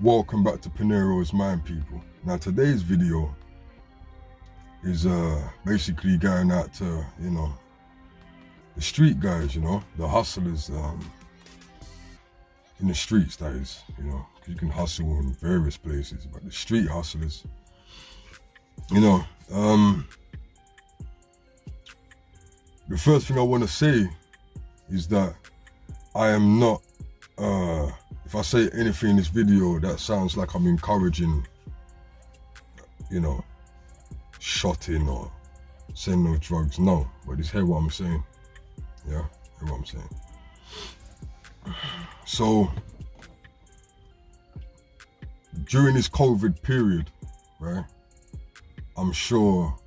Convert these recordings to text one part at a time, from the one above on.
Welcome back to Pinero's Mind, people. Now today's video is basically going out to, the street guys, the hustlers in the streets, that is, 'cause you can hustle in various places, but the street hustlers, the first thing I want to say is that I am not, if I say anything in this video that sounds like I'm encouraging, shotting or selling no drugs, no. But just hear what I'm saying, yeah? Hear what I'm saying. So, during this COVID period, right, I'm sure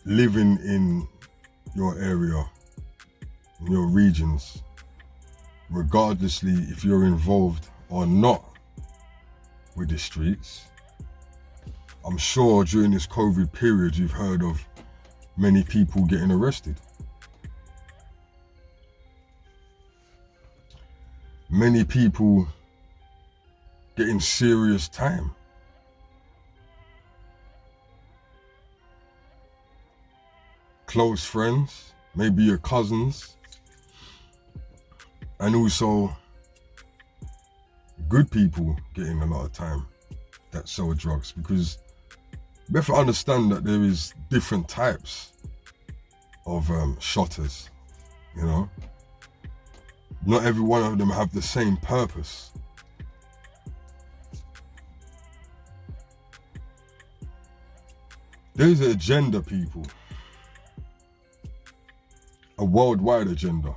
living in your area, in your regions, regardlessly if you're involved or not with the streets, I'm sure during this COVID period you've heard of many people getting arrested. Many people getting serious time. Close friends, maybe your cousins, and also good people getting a lot of time that sell drugs, because we have to understand that there is different types of shotters, Not every one of them have the same purpose. There's an agenda, people. A worldwide agenda.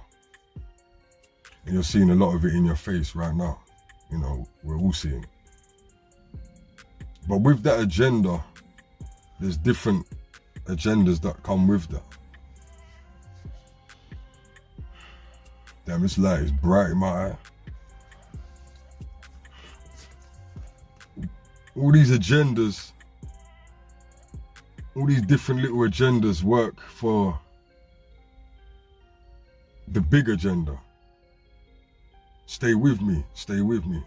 And you're seeing a lot of it in your face right now. We're all seeing. But with that agenda, there's different agendas that come with that. Damn, this light is bright in my eye. All these agendas, all these different little agendas work for the big agenda. Stay with me, stay with me.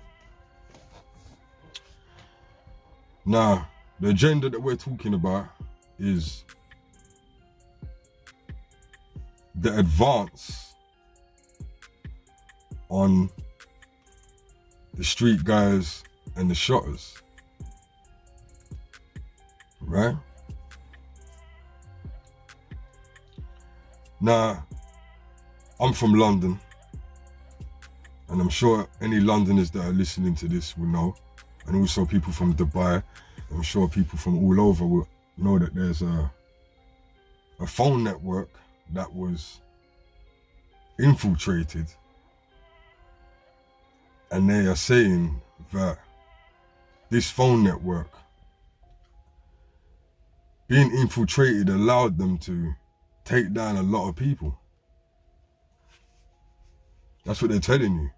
Now, the agenda that we're talking about is the advance on the street guys and the shotters, right? Now, I'm from London, and I'm sure any Londoners that are listening to this will know, and also people from Dubai. I'm sure people from all over will know that there's a phone network that was infiltrated, and they are saying that this phone network being infiltrated allowed them to take down a lot of people. That's what they're telling you.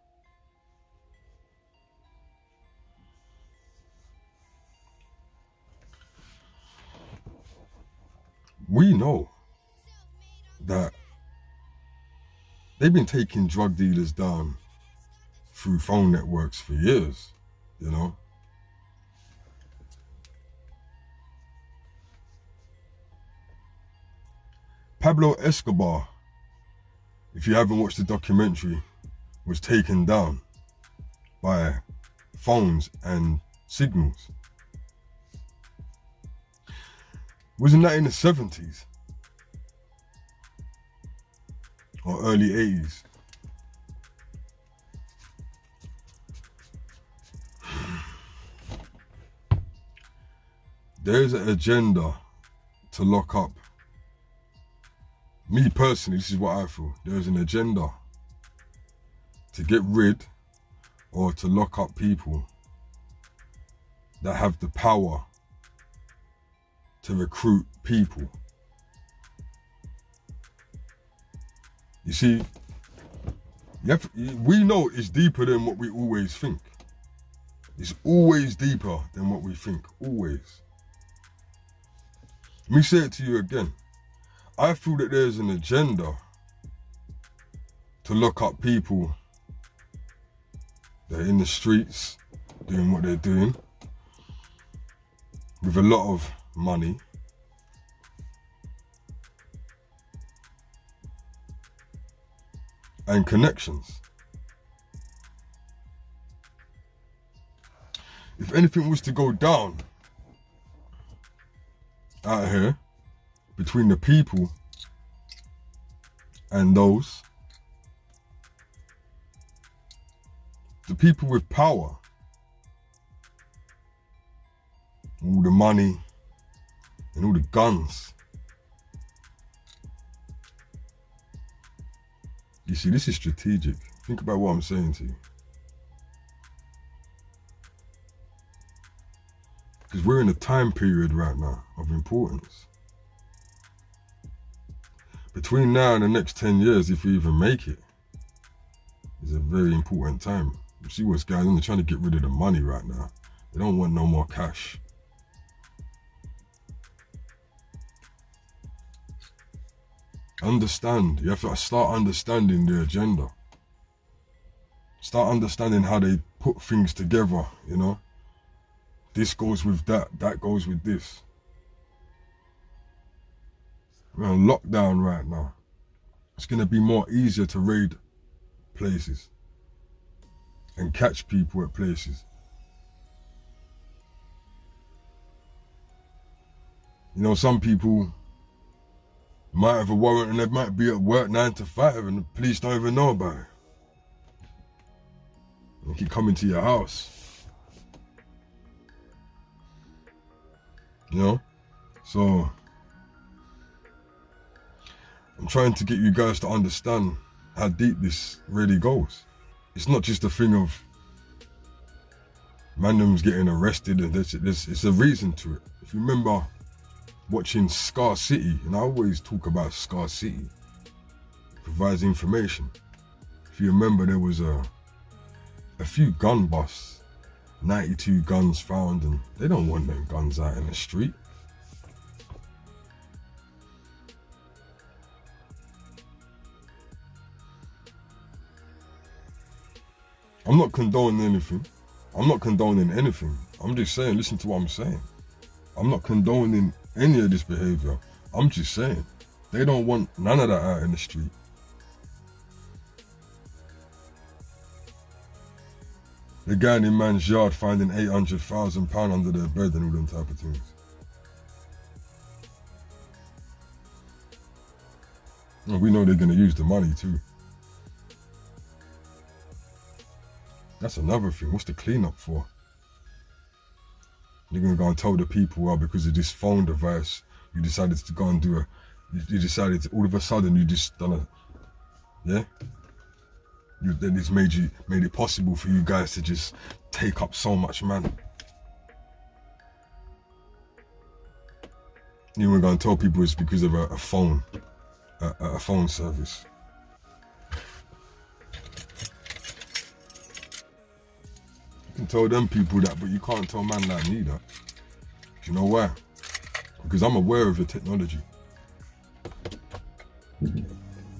We know that they've been taking drug dealers down through phone networks for years, Pablo Escobar, if you haven't watched the documentary, was taken down by phones and signals. Wasn't that in the 70s or early 80s? There's an agenda to lock up. Me personally, this is what I feel. There's an agenda to get rid or to lock up people that have the power to recruit people. You see, we know it's deeper than what we always think. It's always deeper than what we think, always. Let me say it to you again. I feel that there's an agenda to lock up people They're in the streets doing what they're doing with a lot of money. And connections. If anything was to go down out here between the people and those, the people with power, all the money and all the guns. You see, this is strategic. Think about what I'm saying to you. Because we're in a time period right now of importance. Between now and the next 10 years, if we even make it, is a very important time. You see what's going on? They're trying to get rid of the money right now. They don't want no more cash. Understand. You have to start understanding the agenda. Start understanding how they put things together, you know. This goes with that, that goes with this. We're on lockdown right now. It's going to be more easier to raid places and catch people at places. You know, some people might have a warrant and they might be at work 9 to 5 and the police don't even know about it. They keep coming to your house. You know? So, I'm trying to get you guys to understand how deep this really goes. It's not just a thing of randoms getting arrested and it's a reason to it. If you remember watching Scar City, and I always talk about Scar City, provides information. If you remember, there was a few gun busts, 92 guns found, and they don't want them guns out in the street. I'm not condoning anything. I'm just saying, listen to what I'm saying. I'm not condoning any of this behavior. I'm just saying, they don't want none of that out in the street. The guy in man's yard finding £800,000 under their bed and all them type of things. And we know they're going to use the money too. That's another thing. What's the cleanup for? You're going to go and tell the people, well, because of this phone device, you decided to go and do you decided to, all of a sudden, you just done a, yeah? Then it's made it possible for you guys to just take up so much money. You were going to tell people it's because of a phone service. You can tell them people that, but you can't tell man like me that. Do you know why? Because I'm aware of your technology. I'm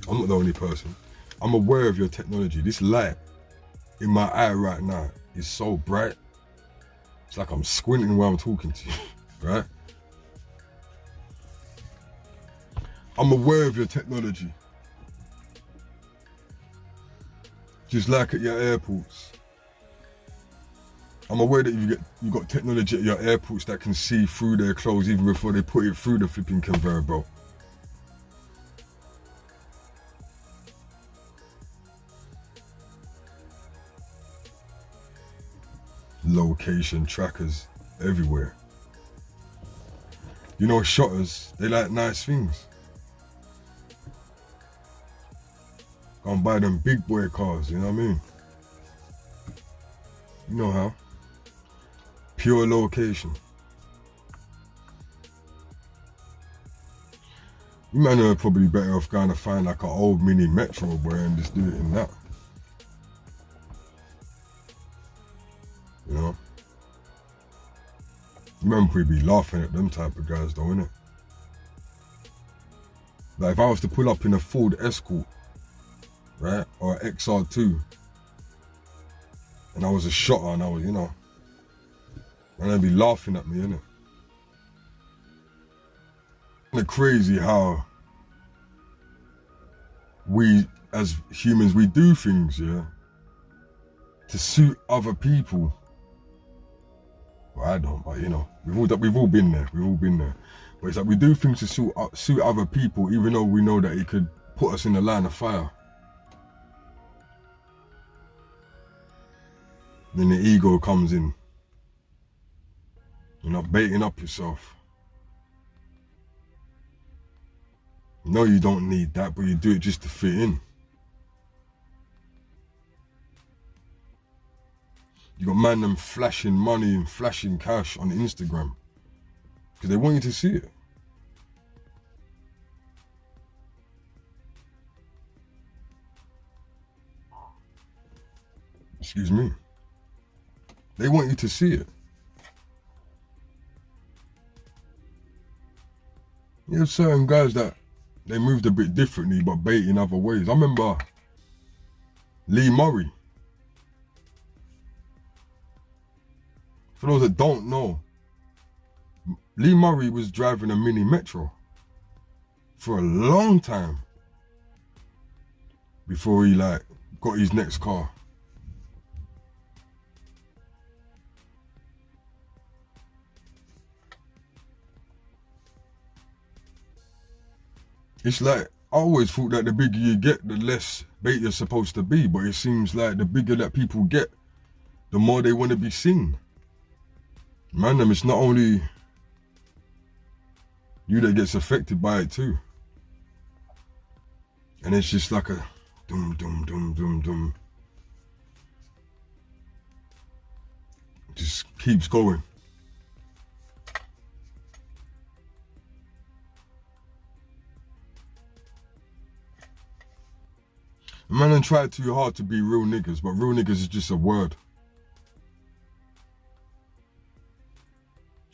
not the only person. I'm aware of your technology. This light in my eye right now is so bright. It's like I'm squinting while I'm talking to you, right? I'm aware of your technology. Just like at your airports. I'm aware that you got technology at your airports that can see through their clothes even before they put it through the flipping conveyor belt. Location trackers everywhere. You know, shotters, they like nice things. Go and buy them big boy cars, you know what I mean? You know how. Pure location. You man are probably better off going to find like an old mini Metro boy and just do it in that. You know? You man probably be laughing at them type of guys though, innit? Like if I was to pull up in a Ford Escort, right, or XR2, And I was a shotter, and I was, and they'd be laughing at me, innit? It's crazy how we, as humans, we do things, yeah, to suit other people. Well, I don't, but we've all been there. We've all been there. But it's like we do things to suit other people, even though we know that it could put us in the line of fire. Then the ego comes in. Baiting up yourself. No, you don't need that, but you do it just to fit in. You got man them flashing money and flashing cash on Instagram because they want you to see it. Excuse me. They want you to see it. You have certain guys that they moved a bit differently but bait in other ways. I remember Lee Murray. For those that don't know, Lee Murray was driving a mini metro for a long time before he got his next car. It's like, I always thought that the bigger you get, the less bait you're supposed to be, but it seems like the bigger that people get, the more they want to be seen. Man, it's not only you that gets affected by it too. And it's just like a dum dum dum dum dum. Just keeps going. Man, and try too hard to be real niggas, but real niggas is just a word.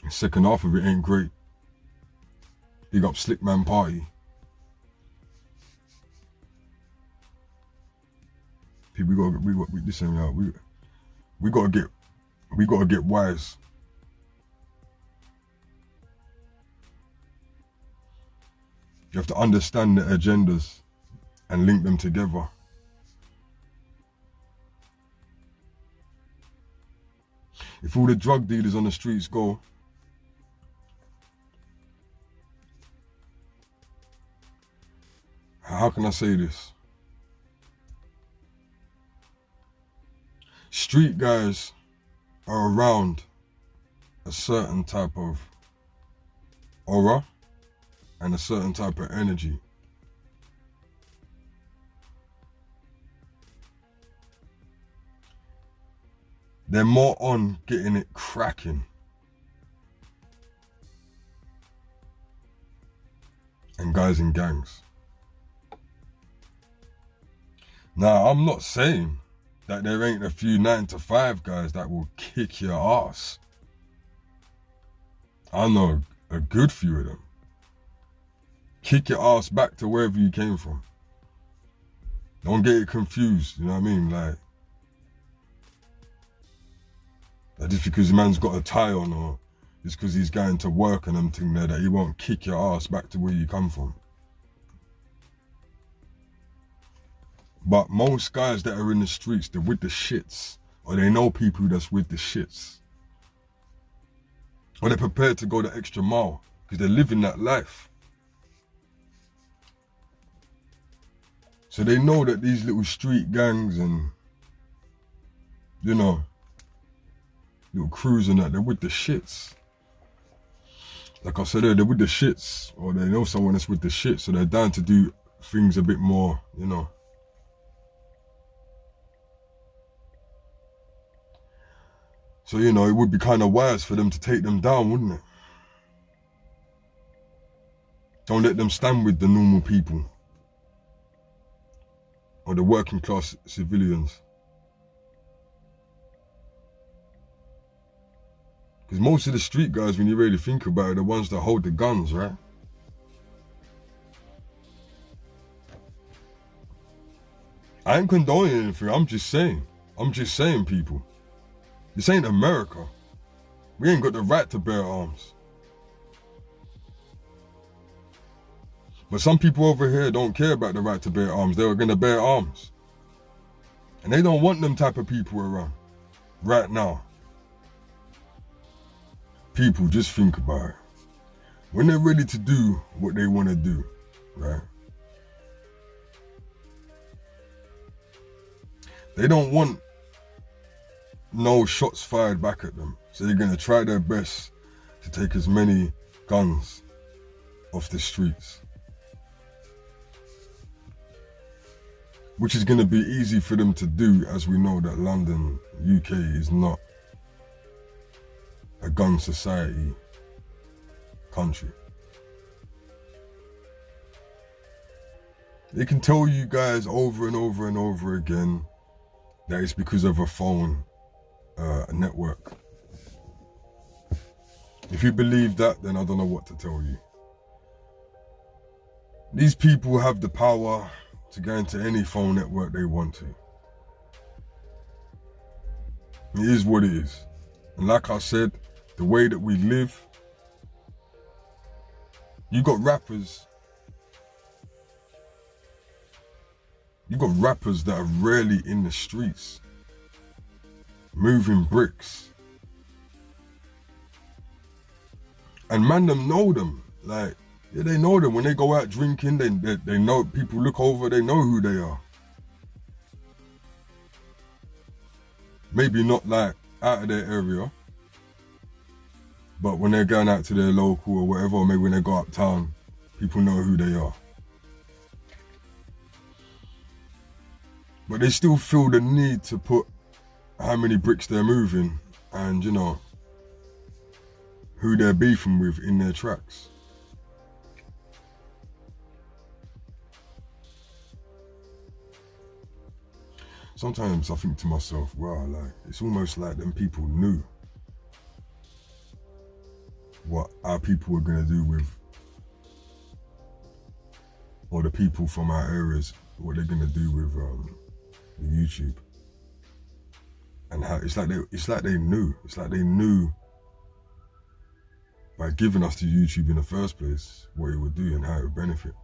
The second half of it ain't great. Big up Slick Man Party. People, we gotta get wise. You have to understand the agendas and link them together. If all the drug dealers on the streets go, how can I say this? Street guys are around a certain type of aura and a certain type of energy. They're more on getting it cracking. And guys in gangs. Now, I'm not saying that there ain't a few 9-to-5 guys that will kick your ass. I know a good few of them. Kick your ass back to wherever you came from. Don't get it confused, you know what I mean? Like just because the man's got a tie on, or just because he's going to work and them thing there, that he won't kick your ass back to where you come from. But most guys that are in the streets, they're with the shits, or they know people that's with the shits, or they're prepared to go the extra mile because they're living that life. So they know that these little street gangs and, little crews and that, they're with the shits. Like I said, they're with the shits, or they know someone that's with the shit, so they're down to do things a bit more, So, it would be kind of wise for them to take them down, wouldn't it? Don't let them stand with the normal people or the working class civilians. Because most of the street guys, when you really think about it, are the ones that hold the guns, right? I ain't condoning anything, I'm just saying people. This ain't America. We ain't got the right to bear arms. But some people over here don't care about the right to bear arms. They're gonna bear arms. And they don't want them type of people around right now. People, just think about it. When they're ready to do what they want to do, right? They don't want no shots fired back at them. So they're gonna try their best to take as many guns off the streets. Which is gonna be easy for them to do, as we know that London, UK is not a gun society country. They can tell you guys over and over and over again that it's because of a phone network. If you believe that, then I don't know what to tell you. These people have the power to go into any phone network they want to. It is what it is. And like I said, the way that we live, you got rappers that are rarely in the streets, moving bricks. And man, them know them. Like, yeah, they know them. When they go out drinking, they know, people look over, they know who they are. Maybe not like out of their area, but when they're going out to their local or whatever, or maybe when they go uptown, people know who they are. But they still feel the need to put how many bricks they're moving and, you know, who they're beefing with in their tracks. Sometimes I think to myself, wow, like, it's almost like them people knew what our people were gonna do with, or the people from our areas, what they're gonna do with the YouTube. And how it's like they knew. It's like they knew by giving us the YouTube in the first place what it would do and how it would benefit.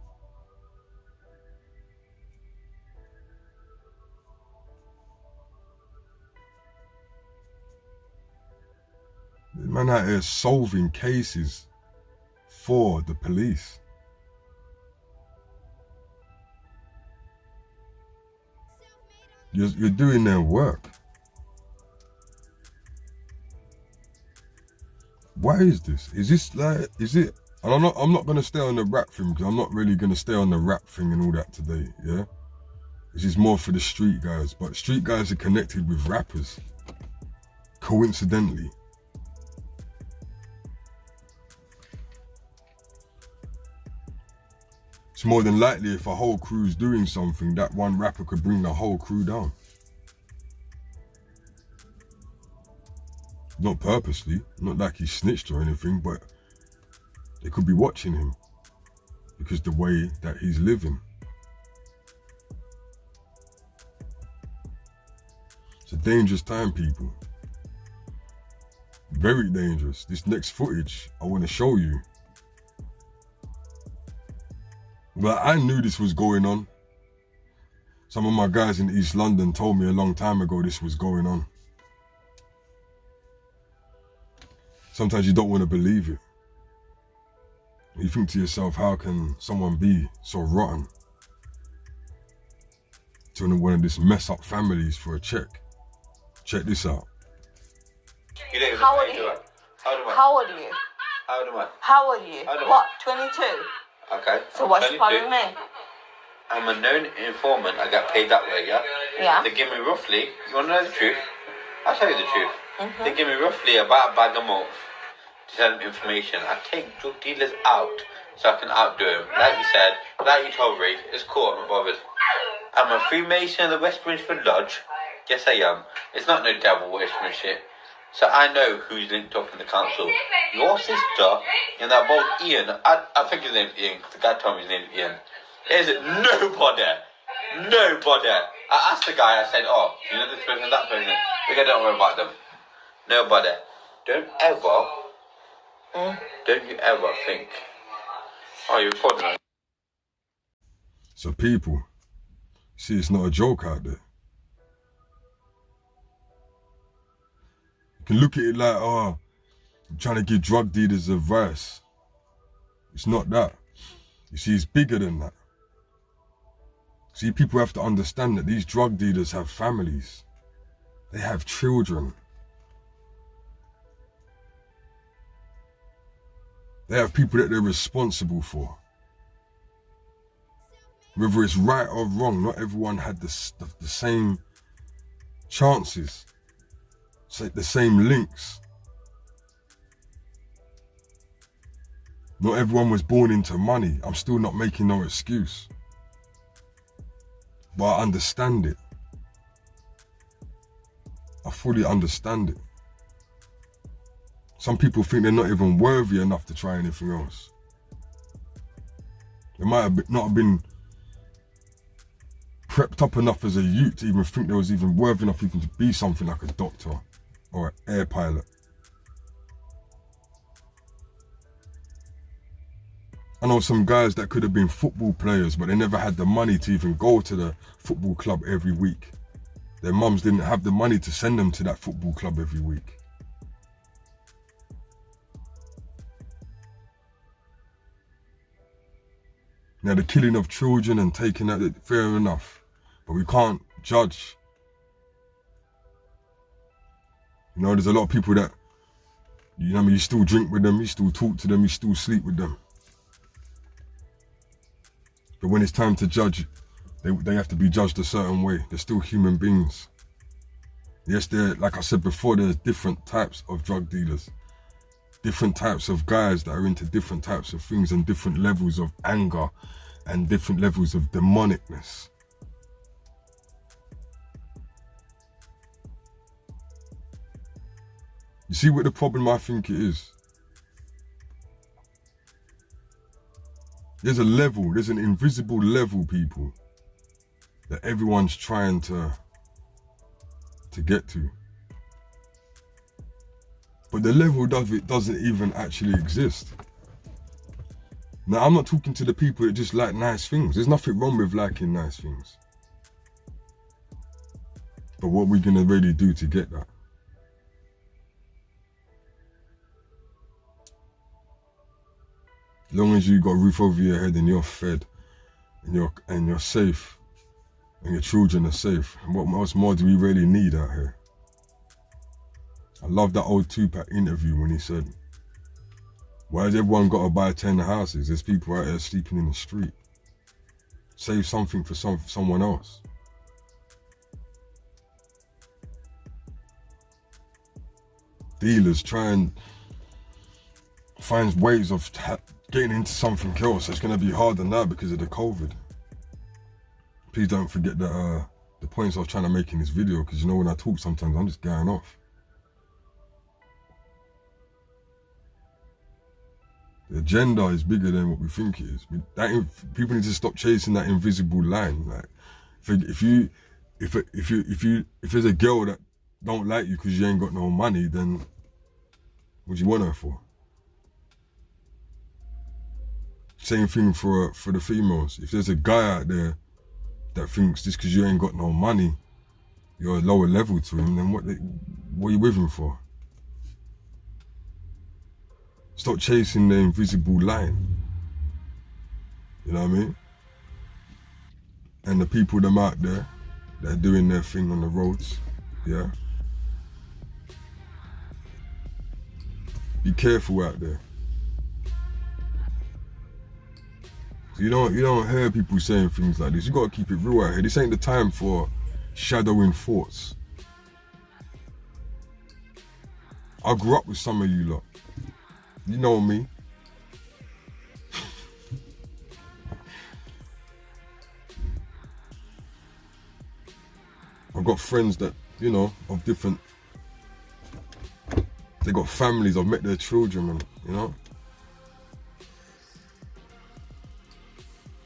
The man out here solving cases for the police. You're doing their work. Why is this? Is this like, is it, and I'm not gonna stay on the rap thing, because I'm not really gonna stay on the rap thing and all that today, yeah? This is more for the street guys, but street guys are connected with rappers, coincidentally. It's more than likely if a whole crew's doing something, that one rapper could bring the whole crew down. Not purposely, not like he snitched or anything, but they could be watching him because the way that he's living. It's a dangerous time, people. Very dangerous. This next footage I want to show you. But I knew this was going on. Some of my guys in East London told me a long time ago this was going on. Sometimes you don't want to believe it. You think to yourself, how can someone be so rotten to one of this mess up families for a check? Check this out. How old are you? How old are you? How old am I? How old are you? What, 22? Okay. So what's the problem with me? I'm a known informant. I get paid that way, yeah? Yeah. They give me roughly, you want to know the truth? I'll tell you the truth. Mm-hmm. They give me roughly about a bag a month to tell them information. I take drug dealers out so I can outdo them. Like you said, like you told Ray, it's cool, I'm not bothered. I'm a Freemason of the West Bridgeford Lodge. Yes, I am. It's not no devil worshiping shit. So I know who's linked up in the council. Your sister and that boy Ian, I think his name's Ian, because the guy told me his name's Ian. There's nobody. I asked the guy, I said, oh, you know this person, that person? Okay, don't worry about them. Nobody. Don't you ever think, oh, you're recording. So people, see, it's not a joke out there. You can look at it like, oh, I'm trying to give drug dealers advice. It's not that. You see, it's bigger than that. See, people have to understand that these drug dealers have families. They have children. They have people that they're responsible for. Whether it's right or wrong, not everyone had the same chances, the same links. Not everyone was born into money. I'm still not making no excuse. But I understand it. I fully understand it. Some people think they're not even worthy enough to try anything else. They might have not been prepped up enough as a youth to even think they was even worthy enough even to be something like a doctor or an air pilot. I know some guys that could have been football players, but they never had the money to even go to the football club every week. Their mums didn't have the money to send them to that football club every week. Now, the killing of children and taking that, fair enough, but we can't judge. You know, there's a lot of people that, you know what I mean, you still drink with them, you still talk to them, you still sleep with them. But when it's time to judge, they have to be judged a certain way. They're still human beings. Yes, they're, like I said before, there's different types of drug dealers. Different types of guys that are into different types of things and different levels of anger and different levels of demonicness. You see what the problem I think it is? There's a level, there's an invisible level, people, that everyone's trying to get to. But the level of it doesn't even actually exist. Now, I'm not talking to the people that just like nice things. There's nothing wrong with liking nice things. But what are we gonna really do to get that? As long as you got a roof over your head and you're fed and you're safe and your children are safe, what else more do we really need out here? I love that old Tupac interview when he said, why has everyone got to buy 10 houses? There's people out there sleeping in the street. Save something for someone else. Dealers try and find ways of getting into something else. It's going to be harder now because of the COVID. Please don't forget that the points I was trying to make in this video, because you know when I talk sometimes I'm just going off. The agenda is bigger than what we think it is. People need to stop chasing that invisible line. Like, if there's a girl that don't like you because you ain't got no money, then what do you want her for? Same thing for the females. If there's a guy out there that thinks just because you ain't got no money, you're a lower level to him, then what are you with him for? Stop chasing the invisible line. You know what I mean? And the people them out there that are doing their thing on the roads, yeah? Be careful out there. You don't hear people saying things like this. You gotta keep it real out here. This ain't the time for shadowing thoughts. I grew up with some of you lot. You know me. I've got friends that, you know, of different, they got families, I've met their children, and, you know.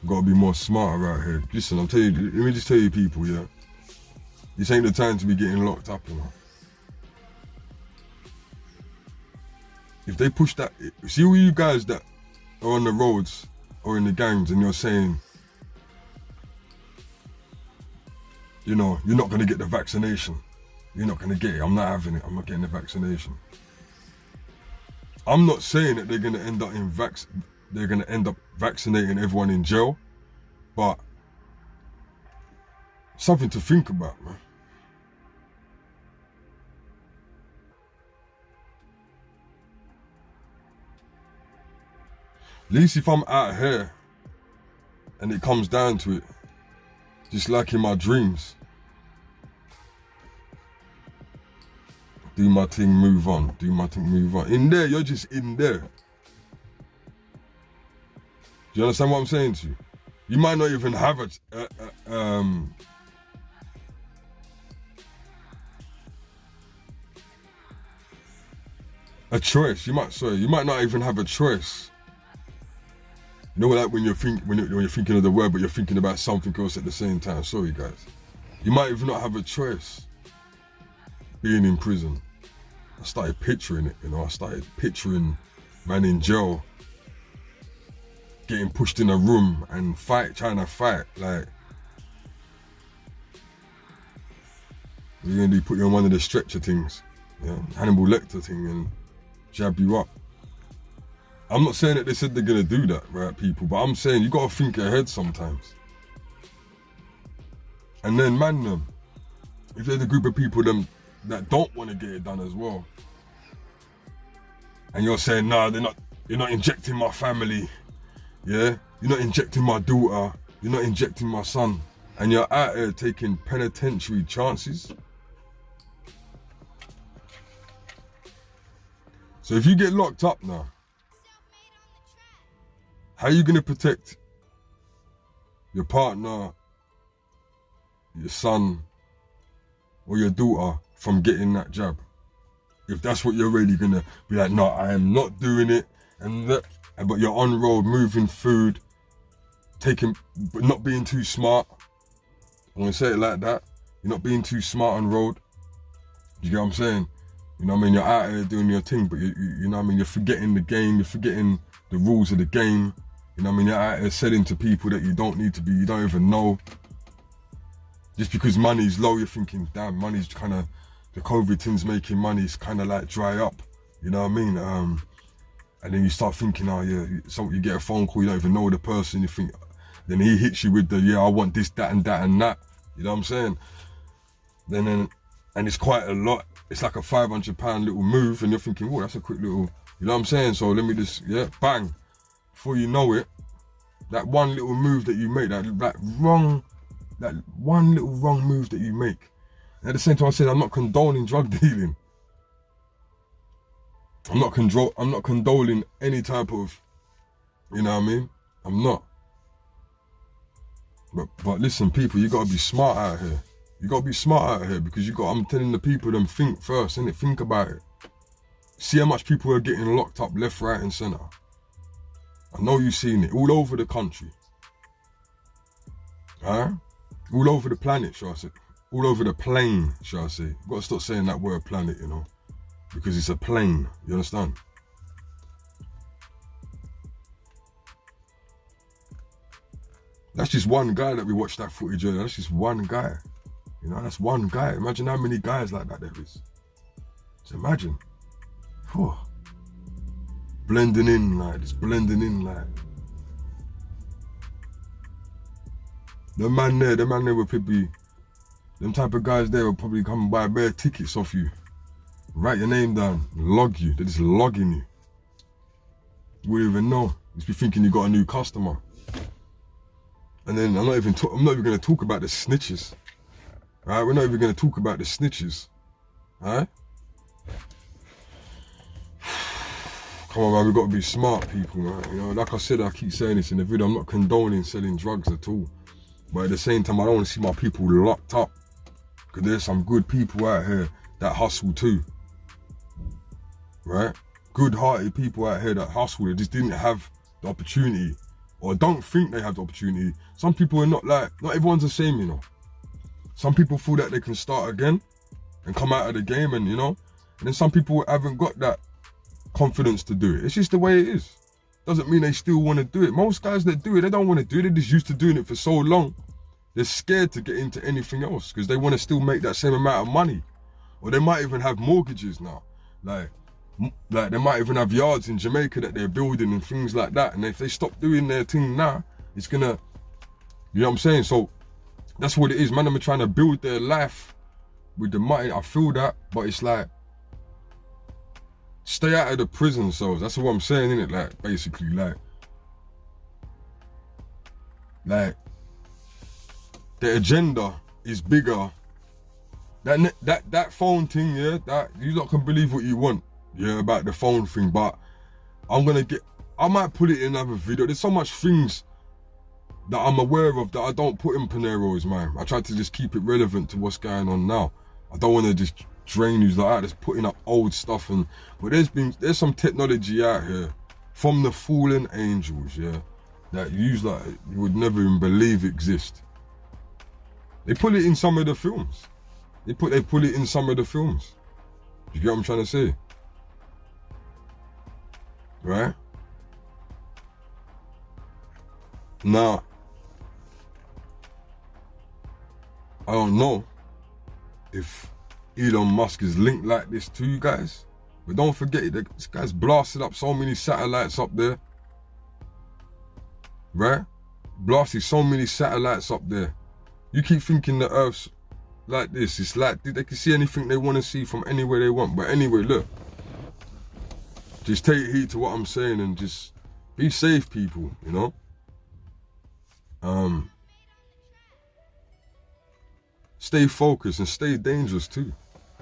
Gotta be more smarter out here. Listen, I'm telling you, let me just tell you people, yeah. This ain't the time to be getting locked up, you know. if they push that, see all you guys that are on the roads or in the gangs and you're saying, you know, you're not gonna get the vaccination. You're not gonna get it. I'm not having it. I'm not getting the vaccination. I'm not saying that they're gonna end up vaccinating everyone in jail, but something to think about, man. At least if I'm out here and it comes down to it, just like in my dreams, do my thing, move on. Do my thing, move on. In there, you're just in there. Do you understand what I'm saying to you? You might not even have a choice. You might not even have a choice. You know, like when you're thinking of the word, but you're thinking about something else at the same time. Sorry, guys. You might even not have a choice. Being in prison, I started picturing it. You know, I started picturing man in jail, getting pushed in a room and trying to fight. Like, we're gonna put you on one of the stretcher things, yeah, Hannibal Lecter thing, and jab you up. I'm not saying that they said they're gonna do that, right, people, but I'm saying you gotta think ahead sometimes. And then, man, if there's a group of people that don't want to get it done as well, and you're saying, nah, you're not injecting my family, yeah, you're not injecting my daughter, you're not injecting my son, and you're out here taking penitentiary chances. So if you get locked up now, how are you gonna protect your partner, your son, or your daughter from getting that jab? If that's what you're really gonna be like, no, I am not doing it, but you're on road, moving food, but not being too smart. I'm gonna say it like that. You're not being too smart on road. You get what I'm saying? You know what I mean? You're out here doing your thing, but you know what I mean? You're forgetting the game, you're forgetting the rules of the game. You know what I mean? You're out here selling to people that you don't need to be, you don't even know. Just because money's low, you're thinking, damn, money's kind of, the COVID thing's making money's kind of like dry up. You know what I mean? And then you start thinking, oh yeah, so you get a phone call, you don't even know the person, you think, then he hits you with the, yeah, I want this, that, and that, and that. You know what I'm saying? And it's quite a lot. It's like a £500 little move, and you're thinking, whoa, that's a quick little, you know what I'm saying? So let me just, yeah, bang. Before you know it, that one little move that you make, that one little wrong move that you make. And at the same time, I said, I'm not condoning drug dealing. I'm not condoning any type of, you know what I mean? I'm not. But listen, people, you gotta be smart out here. You gotta be smart out here because I'm telling the people, them think first, innit? Think about it. See how much people are getting locked up left, right, and center. I know you've seen it all over the country. Alright? All over the planet, shall I say. All over the plane, shall I say. You've got to stop saying that word planet, you know. Because it's a plane, you understand? That's just one guy that we watched that footage of. That's just one guy. You know, that's one guy. Imagine how many guys like that there is. Just imagine. Whew. Blending in like this, blending in like. The man there will probably, them type of guys there will probably come and buy bare tickets off you. Write your name down, log you. They're just logging you. You wouldn't even know. You just be thinking you got a new customer. And then I'm not even going to talk about the snitches. All right, we're not even going to talk about the snitches. All right. Come on, man, we've got to be smart people, man. You know, like I said, I keep saying this in the video, I'm not condoning selling drugs at all. But at the same time, I don't want to see my people locked up. Because there's some good people out here that hustle too. Right? Good-hearted people out here that hustle, they just didn't have the opportunity. Or don't think they have the opportunity. Some people are not everyone's the same, you know. Some people feel that they can start again and come out of the game and, you know. And then some people haven't got that confidence to do it. It's just the way it is. Doesn't mean they still want to do it. Most guys that do it, they don't want to do it. They're just used to doing it for so long. They're scared to get into anything else because they want to still make that same amount of money. Or they might even have mortgages now. Like they might even have yards in Jamaica that they're building and things like that. And if they stop doing their thing now, it's gonna, you know what I'm saying? So that's what it is, man. I'm trying to build their life with the money. I feel that, but it's like, stay out of the prison cells. That's what I'm saying, innit? Like, basically, like the agenda is bigger. That phone thing, yeah, that you lot can believe what you want, yeah, about the phone thing, but I might put it in another video. There's so much things that I'm aware of that I don't put in Panero's mind. I try to just keep it relevant to what's going on now. I don't want to just drain you like that, just putting up old stuff. But there's some technology out here from the fallen angels, yeah, that you would never even believe exist. They put it in some of the films. They put it in some of the films. You get what I'm trying to say? Right? Now, I don't know if Elon Musk is linked like this to you guys, but don't forget, this guy's blasted up so many satellites up there. Right? Blasted so many satellites up there. You keep thinking the Earth's like this. It's like they can see anything they want to see from anywhere they want. But anyway, look. Just take heed to what I'm saying and just be safe, people, you know? Stay focused and stay dangerous too.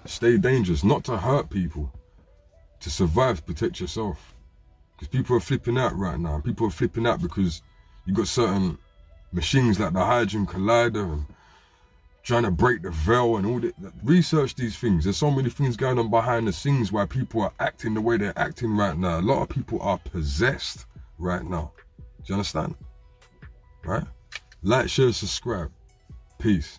Stay dangerous, not to hurt people. To survive, protect yourself. Because people are flipping out right now. People are flipping out because you got certain machines like the Hadron Collider and trying to break the veil and all that. Research these things. There's so many things going on behind the scenes why people are acting the way they're acting right now. A lot of people are possessed right now. Do you understand? Right? Like, share, subscribe. Peace.